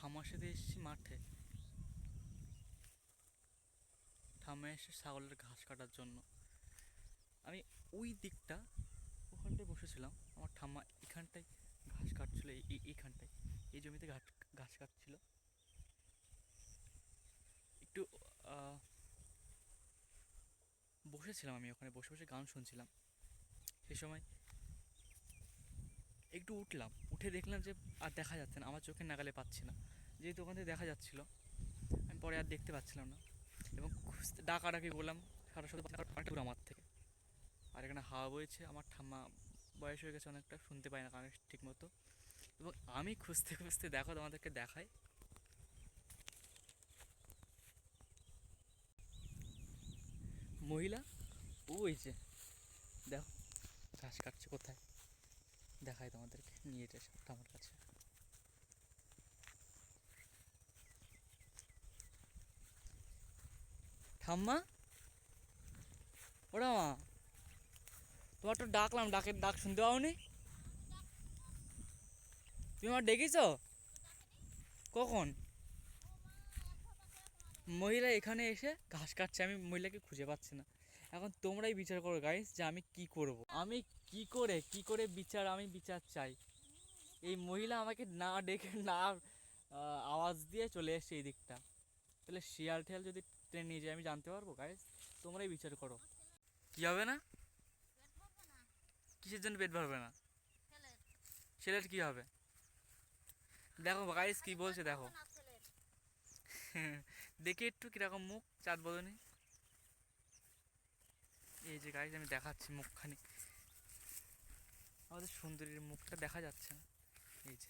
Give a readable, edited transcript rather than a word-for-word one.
ঠাম্মার সাথে এসেছি মাঠে। ঠাম্মা এসে ছাগলের ঘাস কাটার জন্য। আমি ওই দিকটা ওখানটায় বসেছিলাম, আমার ঠাম্মা এখানটায় ঘাস কাটছিল, এইখানটায় এই জমিতে ঘাস ঘাস কাটছিল। একটু বসেছিলাম, আমি ওখানে বসে বসে গান শুনছিলাম। সে সময় একটু উঠলাম, উঠে দেখলাম যে আর দেখা যাচ্ছে না, আমার চোখের নাগালে পাচ্ছি না। যেহেতু ওখান থেকে দেখা যাচ্ছিল, আমি পরে আর দেখতে পাচ্ছিলাম না এবং ডাকাডাকি করলাম সারা সাথে দূর আমার থেকে। আর এখানে হাওয়া বইছে, আমার ঠাম্মা বয়স হয়ে গেছে অনেকটা, শুনতে পায় না কানে ঠিক মতো। এবং আমি খুঁজতে খুঁজতে দেখো তোমাদেরকে দেখাই, মহিলা ওই যে দেখো ঘাস কাটছে কোথায়, দেখাই তোমাদেরকে, নিয়ে যেতে সাপটা আমার কাছে। ঠাম্মা, ওরা মা, তোমার তো ডাকলাম, ডাক শুনতে পাওনি? তুমি আমার ডেকেছ কখন? মহিলা এখানে এসে ঘাস কাটছে, আমি মহিলাকে খুঁজে পাচ্ছি না। এখন তোমরাই বিচার করো গাইস যে আমি কি করব, আমি কি করে বিচার, আমি বিচার চাই। এই মহিলা আমাকে না ডেকে না আওয়াজ দিয়ে চলে এসছে এই দিকটা, তাহলে শিয়াল টিয়াল যদি ট্রেন নিয়ে যায় আমি জানতে পারবো গাইস? তোমরাই বিচার করো। কি হবে না? কিসের জন্য পেট ভরবে না? ছেলের কি হবে? দেখো গাইস কি বলছে দেখো। দেখি একটু কিরকম মুখ, চাঁদ বদনি। এই যে গাইস আমি দেখাচ্ছি মুখখানি, আমাদের সুন্দরীর মুখটা দেখা যাচ্ছে না, এই যে